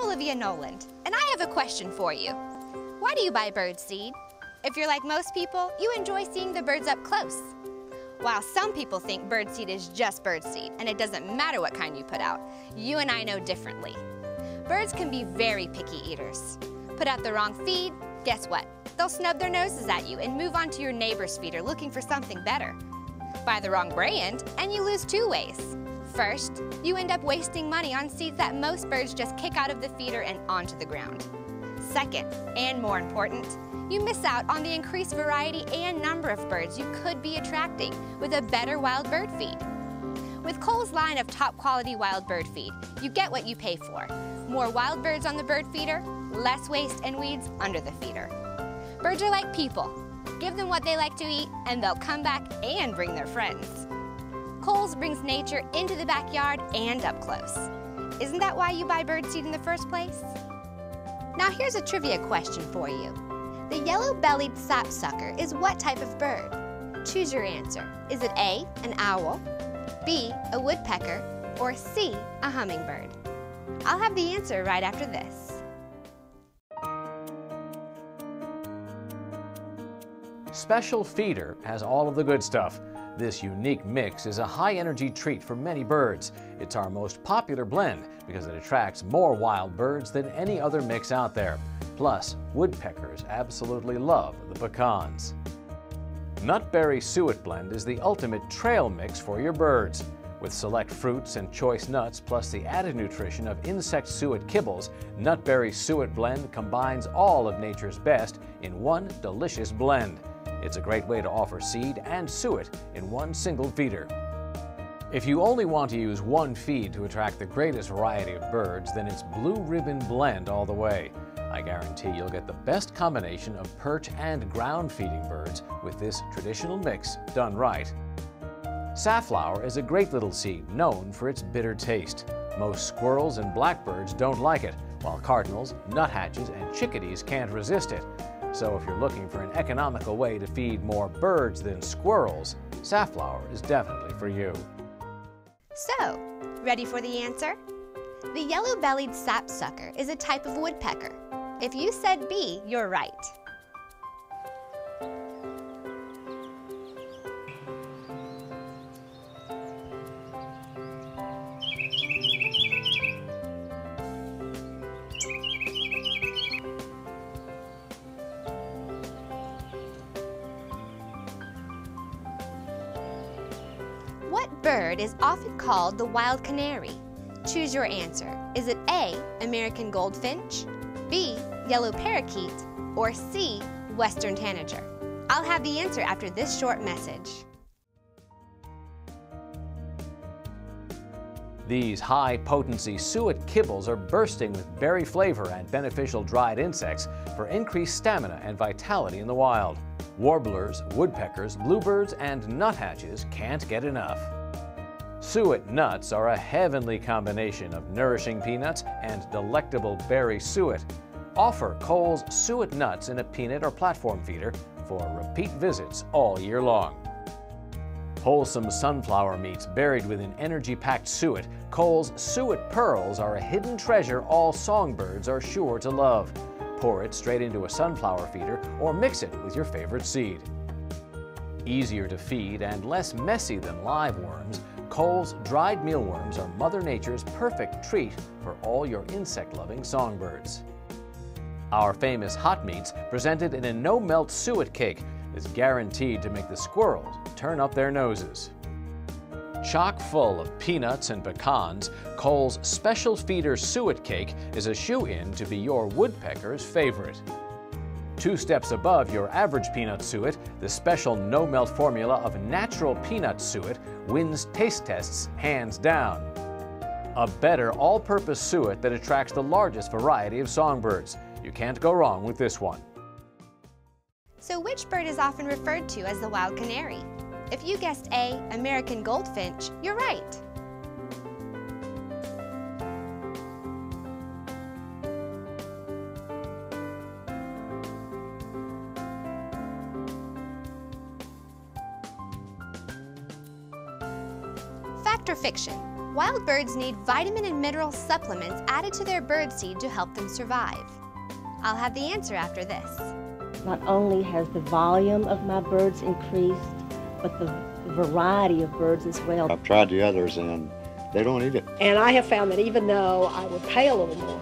Olivia Noland, and I have a question for you. Why do you buy bird seed? If you're like most people, you enjoy seeing the birds up close. While some people think bird seed is just bird seed, and it doesn't matter what kind you put out, you and I know differently. Birds can be very picky eaters. Put out the wrong feed, guess what? They'll snub their noses at you and move on to your neighbor's feeder looking for something better. Buy the wrong brand, and you lose two ways. First, you end up wasting money on seeds that most birds just kick out of the feeder and onto the ground. Second, and more important, you miss out on the increased variety and number of birds you could be attracting with a better wild bird feed. With Kohl's line of top quality wild bird feed, you get what you pay for. More wild birds on the bird feeder, less waste and weeds under the feeder. Birds are like people. Give them what they like to eat and they'll come back and bring their friends. Kohl's brings nature into the backyard and up close. Isn't that why you buy bird seed in the first place? Now here's a trivia question for you. The yellow-bellied sapsucker is what type of bird? Choose your answer. Is it A, an owl, B, a woodpecker, or C, a hummingbird? I'll have the answer right after this. Special Feeder has all of the good stuff. This unique mix is a high-energy treat for many birds. It's our most popular blend because it attracts more wild birds than any other mix out there. Plus, woodpeckers absolutely love the pecans. Nutberry Suet Blend is the ultimate trail mix for your birds. With select fruits and choice nuts plus the added nutrition of insect suet kibbles, Nutberry Suet Blend combines all of nature's best in one delicious blend. It's a great way to offer seed and suet in one single feeder. If you only want to use one feed to attract the greatest variety of birds, then it's Blue Ribbon Blend all the way. I guarantee you'll get the best combination of perch and ground feeding birds with this traditional mix done right. Safflower is a great little seed known for its bitter taste. Most squirrels and blackbirds don't like it, while cardinals, nuthatches, and chickadees can't resist it. So if you're looking for an economical way to feed more birds than squirrels, safflower is definitely for you. So, ready for the answer? The yellow-bellied sapsucker is a type of woodpecker. If you said B, you're right. What bird is often called the wild canary? Choose your answer. Is it A, American goldfinch, B, yellow parakeet, or C, western tanager? I'll have the answer after this short message. These high-potency suet kibbles are bursting with berry flavor and beneficial dried insects for increased stamina and vitality in the wild. Warblers, woodpeckers, bluebirds, and nuthatches can't get enough. Suet nuts are a heavenly combination of nourishing peanuts and delectable berry suet. Offer Kohl's suet nuts in a peanut or platform feeder for repeat visits all year long. Wholesome sunflower meats buried within energy-packed suet, Kohl's Suet Pearls are a hidden treasure all songbirds are sure to love. Pour it straight into a sunflower feeder or mix it with your favorite seed. Easier to feed and less messy than live worms, Kohl's dried mealworms are Mother Nature's perfect treat for all your insect-loving songbirds. Our famous hot meats, presented in a no-melt suet cake, is guaranteed to make the squirrels turn up their noses. Chock full of peanuts and pecans, Kohl's Special Feeder Suet Cake is a shoo-in to be your woodpecker's favorite. 2 steps above your average peanut suet, the special no-melt formula of natural peanut suet wins taste tests hands down. A better all-purpose suet that attracts the largest variety of songbirds. You can't go wrong with this one. So which bird is often referred to as the wild canary? If you guessed A, American goldfinch, you're right. Fact or fiction? Wild birds need vitamin and mineral supplements added to their birdseed to help them survive. I'll have the answer after this. Not only has the volume of my birds increased, but the variety of birds as well. I've tried the others and they don't eat it. And I have found that even though I would pay a little more,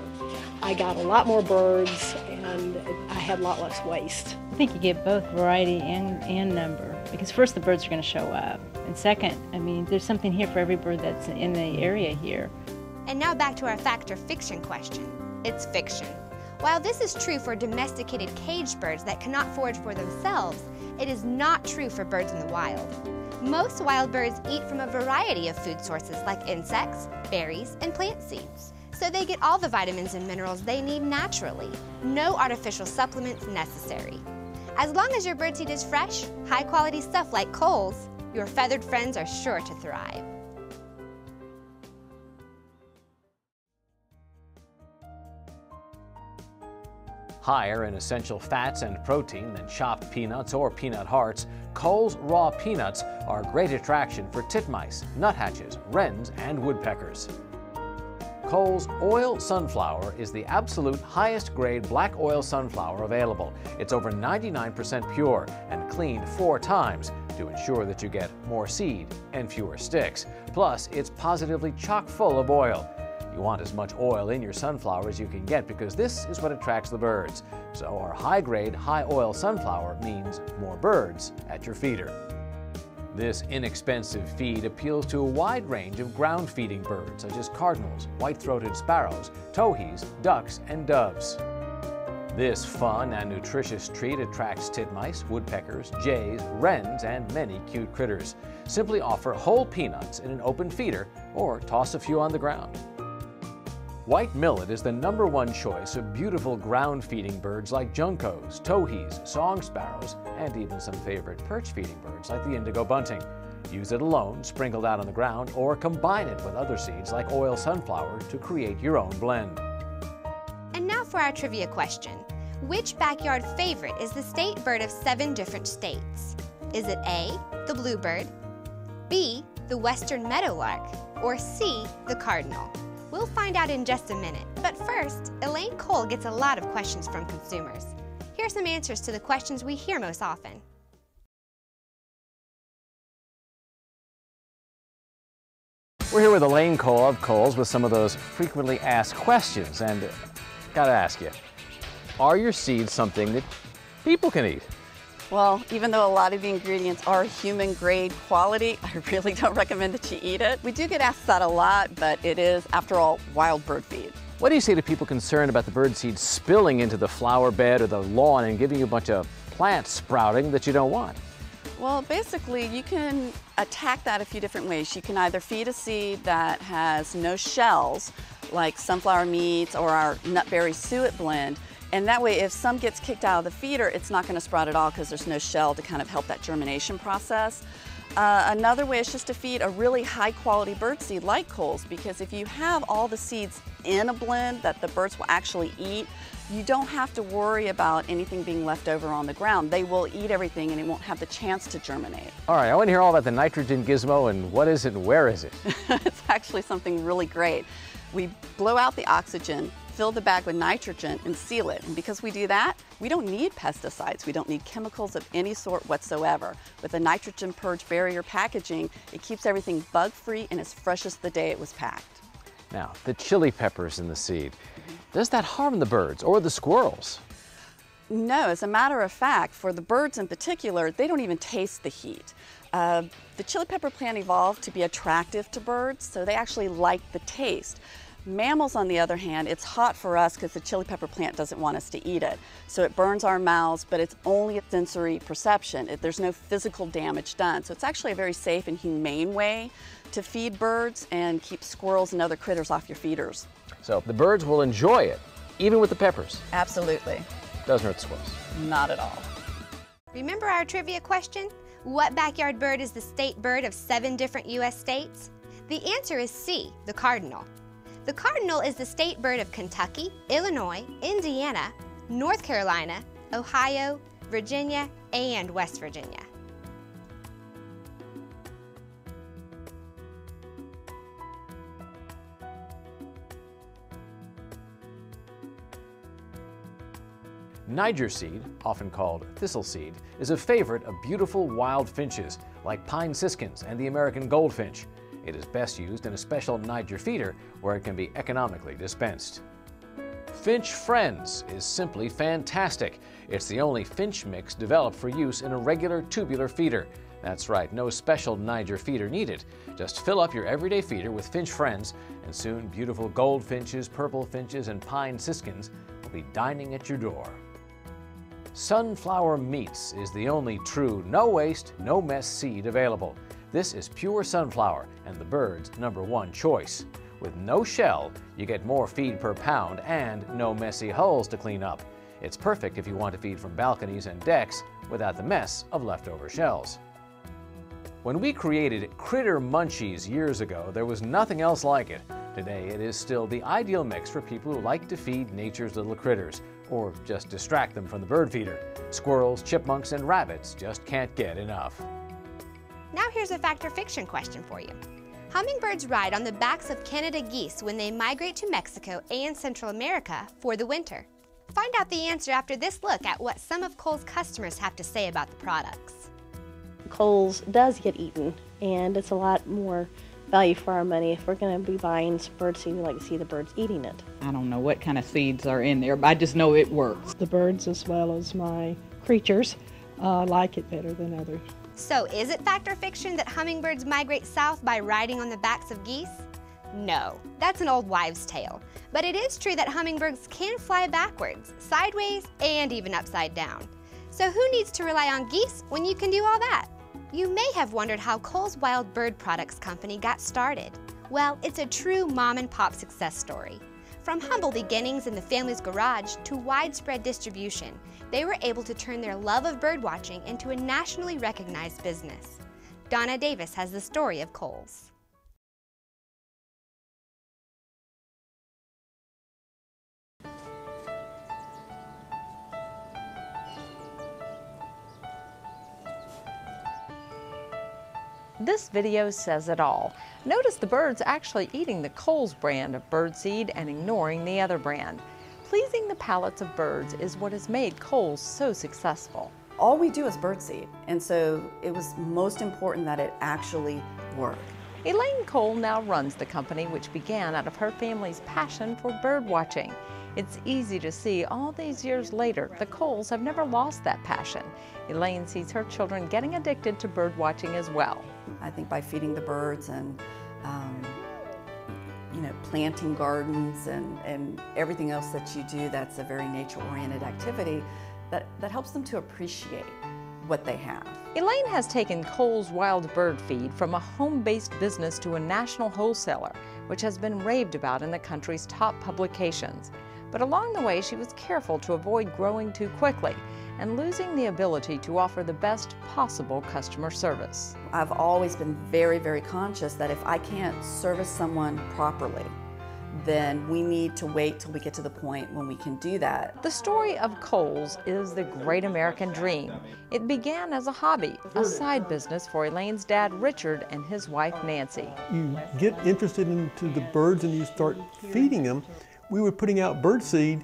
I got a lot more birds and I had a lot less waste. I think you get both variety and number, because first the birds are going to show up, and second, I mean, there's something here for every bird that's in the area here. And now back to our fact or fiction question. It's fiction. While this is true for domesticated caged birds that cannot forage for themselves, it is not true for birds in the wild. Most wild birds eat from a variety of food sources like insects, berries, and plant seeds. So they get all the vitamins and minerals they need naturally. No artificial supplements necessary. As long as your birdseed is fresh, high-quality stuff like coals, your feathered friends are sure to thrive. Higher in essential fats and protein than chopped peanuts or peanut hearts, Cole's raw peanuts are a great attraction for titmice, nuthatches, wrens, and woodpeckers. Cole's oil sunflower is the absolute highest grade black oil sunflower available. It's over 99% pure and cleaned 4 times to ensure that you get more seed and fewer sticks. Plus, it's positively chock full of oil. You want as much oil in your sunflower as you can get because this is what attracts the birds. So our high-grade, high-oil sunflower means more birds at your feeder. This inexpensive feed appeals to a wide range of ground-feeding birds such as cardinals, white-throated sparrows, towhees, ducks, and doves. This fun and nutritious treat attracts titmice, woodpeckers, jays, wrens, and many cute critters. Simply offer whole peanuts in an open feeder or toss a few on the ground. White millet is the #1 choice of beautiful ground-feeding birds like juncos, towhees, song sparrows, and even some favorite perch-feeding birds like the indigo bunting. Use it alone, sprinkled out on the ground, or combine it with other seeds like oil sunflower to create your own blend. And now for our trivia question. Which backyard favorite is the state bird of 7 different states? Is it A, the bluebird, B, the western meadowlark, or C, the cardinal? We'll find out in just a minute, but first, Elaine Cole gets a lot of questions from consumers. Here are some answers to the questions we hear most often. We're here with Elaine Cole of Cole's with some of those frequently asked questions, and gotta ask you, are your seeds something that people can eat? Well, even though a lot of the ingredients are human grade quality, I really don't recommend that you eat it. We do get asked that a lot, but it is, after all, wild bird feed. What do you say to people concerned about the bird seed spilling into the flower bed or the lawn and giving you a bunch of plants sprouting that you don't want? Well, basically, you can attack that a few different ways. You can either feed a seed that has no shells, like sunflower meats or our nutberry suet blend, and that way if some gets kicked out of the feeder, it's not going to sprout at all because there's no shell to kind of help that germination process. Another way is just to feed a really high quality bird seed like Cole's, because if you have all the seeds in a blend that the birds will actually eat, you don't have to worry about anything being left over on the ground. They will eat everything and it won't have the chance to germinate. All right, I want to hear all about the nitrogen gizmo and what is it and where is it? It's actually something really great. We blow out the oxygen, fill the bag with nitrogen, and seal it. And because we do that, we don't need pesticides. We don't need chemicals of any sort whatsoever. With the nitrogen purge barrier packaging, it keeps everything bug-free and as fresh as the day it was packed. Now, the chili peppers in the seed, does that harm the birds or the squirrels? No, as a matter of fact, for the birds in particular, they don't even taste the heat. The chili pepper plant evolved to be attractive to birds, so they actually like the taste. Mammals, on the other hand, it's hot for us because the chili pepper plant doesn't want us to eat it. So it burns our mouths, but it's only a sensory perception. There's no physical damage done. So it's actually a very safe and humane way to feed birds and keep squirrels and other critters off your feeders. So the birds will enjoy it, even with the peppers? Absolutely. Doesn't hurt the squirrels? Not at all. Remember our trivia question? What backyard bird is the state bird of 7 different U.S. states? The answer is C, the cardinal. The cardinal is the state bird of Kentucky, Illinois, Indiana, North Carolina, Ohio, Virginia, and West Virginia. Niger seed, often called thistle seed, is a favorite of beautiful wild finches like pine siskins and the American goldfinch. It is best used in a special Niger feeder where it can be economically dispensed. Finch Friends is simply fantastic. It's the only finch mix developed for use in a regular tubular feeder. That's right, no special Niger feeder needed. Just fill up your everyday feeder with Finch Friends, and soon beautiful goldfinches, purple finches, and pine siskins will be dining at your door. Sunflower Meats is the only true no-waste, no-mess seed available. This is pure sunflower and the bird's #1 choice. With no shell, you get more feed per pound and no messy hulls to clean up. It's perfect if you want to feed from balconies and decks without the mess of leftover shells. When we created Critter Munchies years ago, there was nothing else like it. Today, it is still the ideal mix for people who like to feed nature's little critters, or just distract them from the bird feeder. Squirrels, chipmunks, and rabbits just can't get enough. Now here's a fact or fiction question for you. Hummingbirds ride on the backs of Canada geese when they migrate to Mexico and Central America for the winter. Find out the answer after this look at what some of Kohl's customers have to say about the products. Kohl's does get eaten, and it's a lot more value for our money. If we're going to be buying some bird seed, we like to see the birds eating it. I don't know what kind of seeds are in there, but I just know it works. The birds, as well as my creatures, like it better than others. So is it fact or fiction that hummingbirds migrate south by riding on the backs of geese? No, that's an old wives' tale. But it is true that hummingbirds can fly backwards, sideways, and even upside down. So who needs to rely on geese when you can do all that? You may have wondered how Kohl's Wild Bird Products Company got started. Well, it's a true mom-and-pop success story. From humble beginnings in the family's garage to widespread distribution, they were able to turn their love of birdwatching into a nationally recognized business. Donna Davis has the story of Kohl's. This video says it all. Notice the birds actually eating the Kohl's brand of birdseed and ignoring the other brand. Pleasing the palates of birds is what has made Kohl's so successful. All we do is birdseed, and so it was most important that it actually worked. Elaine Kohl now runs the company, which began out of her family's passion for bird watching. It's easy to see all these years later, the Kohls have never lost that passion. Elaine sees her children getting addicted to bird watching as well. I think by feeding the birds and planting gardens and everything else that you do that's a very nature-oriented activity, that helps them to appreciate what they have. Elaine has taken Kohl's wild bird feed from a home-based business to a national wholesaler, which has been raved about in the country's top publications. But along the way, she was careful to avoid growing too quickly and losing the ability to offer the best possible customer service. I've always been very, very conscious that if I can't service someone properly, then we need to wait till we get to the point when we can do that. The story of Kohl's is the great American dream. It began as a hobby, a side business for Elaine's dad, Richard, and his wife, Nancy. You get interested into the birds and you start feeding them. We were putting out bird seed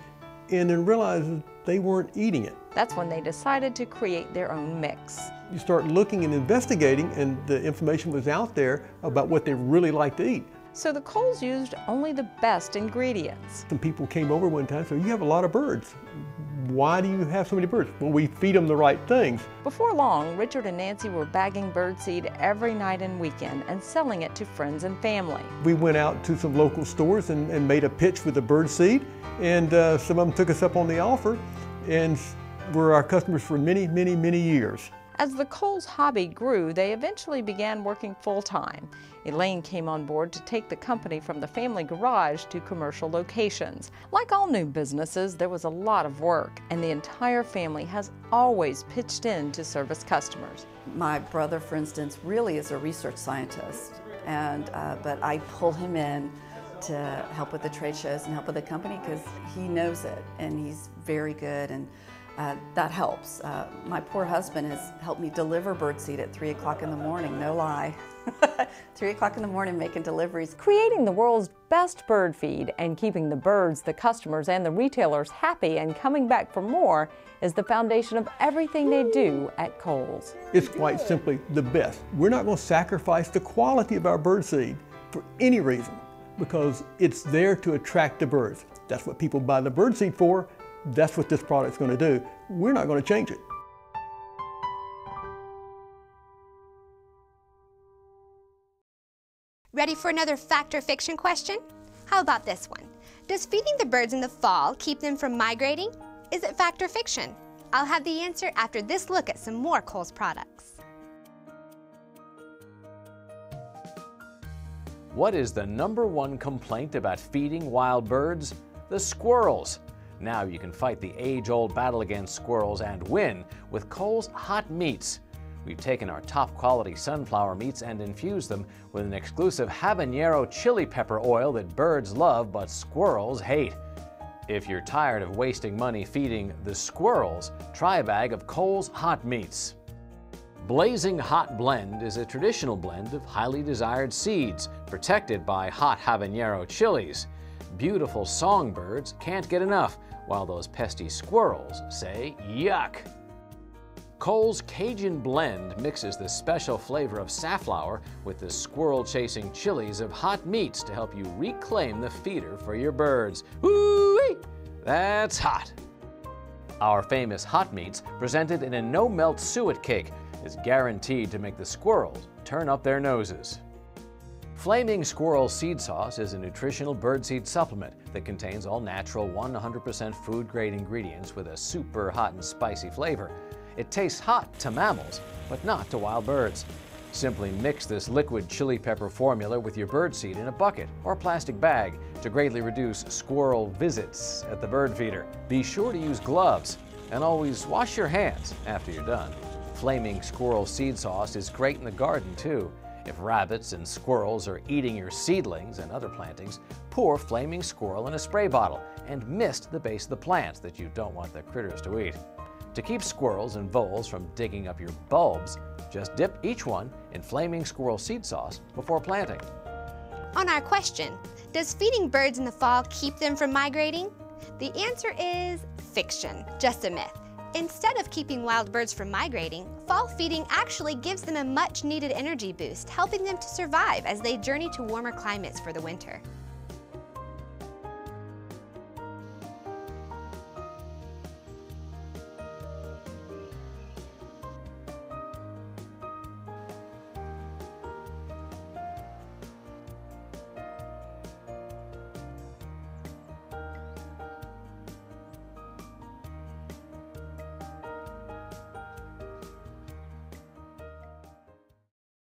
and then realized that they weren't eating it. That's when they decided to create their own mix. You start looking and investigating, and the information was out there about what they really like to eat. So the Kohl's used only the best ingredients. Some people came over one time and said, "You have a lot of birds. Why do you have so many birds?" Well, we feed them the right things. Before long, Richard and Nancy were bagging birdseed every night and weekend and selling it to friends and family. We went out to some local stores and made a pitch with the bird seed, and some of them took us up on the offer and were our customers for many, many, many years. As the Kohl's hobby grew, they eventually began working full-time. Elaine came on board to take the company from the family garage to commercial locations. Like all new businesses, there was a lot of work, and the entire family has always pitched in to service customers. My brother, for instance, really is a research scientist, but I pull him in to help with the trade shows and help with the company because he knows it, and he's very good. And that helps. My poor husband has helped me deliver birdseed at 3 o'clock in the morning, no lie. 3 o'clock in the morning making deliveries. Creating the world's best bird feed and keeping the birds, the customers, and the retailers happy and coming back for more is the foundation of everything they do at Kohl's. It's quite simply the best. We're not going to sacrifice the quality of our birdseed for any reason because it's there to attract the birds. That's what people buy the birdseed for. That's what this product's going to do. We're not going to change it. Ready for another fact or fiction question? How about this one? Does feeding the birds in the fall keep them from migrating? Is it fact or fiction? I'll have the answer after this look at some more Kohl's products. What is the #1 complaint about feeding wild birds? The squirrels. Now you can fight the age-old battle against squirrels and win with Kohl's hot meats. We've taken our top-quality sunflower meats and infused them with an exclusive habanero chili pepper oil that birds love but squirrels hate. If you're tired of wasting money feeding the squirrels, try a bag of Kohl's hot meats. Blazing Hot Blend is a traditional blend of highly desired seeds protected by hot habanero chilies. Beautiful songbirds can't get enough, while those pesky squirrels say yuck. Kohl's Cajun Blend mixes the special flavor of safflower with the squirrel-chasing chilies of hot meats to help you reclaim the feeder for your birds. Woo-wee! That's hot! Our famous hot meats, presented in a no-melt suet cake, is guaranteed to make the squirrels turn up their noses. Flaming Squirrel Seed Sauce is a nutritional birdseed supplement that contains all natural 100% food-grade ingredients with a super hot and spicy flavor. It tastes hot to mammals, but not to wild birds. Simply mix this liquid chili pepper formula with your birdseed in a bucket or plastic bag to greatly reduce squirrel visits at the bird feeder. Be sure to use gloves and always wash your hands after you're done. Flaming Squirrel Seed Sauce is great in the garden too. If rabbits and squirrels are eating your seedlings and other plantings, pour Flaming Squirrel in a spray bottle and mist the base of the plants that you don't want the critters to eat. To keep squirrels and voles from digging up your bulbs, just dip each one in Flaming Squirrel Seed Sauce before planting. On our question, does feeding birds in the fall keep them from migrating? The answer is fiction, just a myth. Instead of keeping wild birds from migrating, fall feeding actually gives them a much-needed energy boost, helping them to survive as they journey to warmer climates for the winter.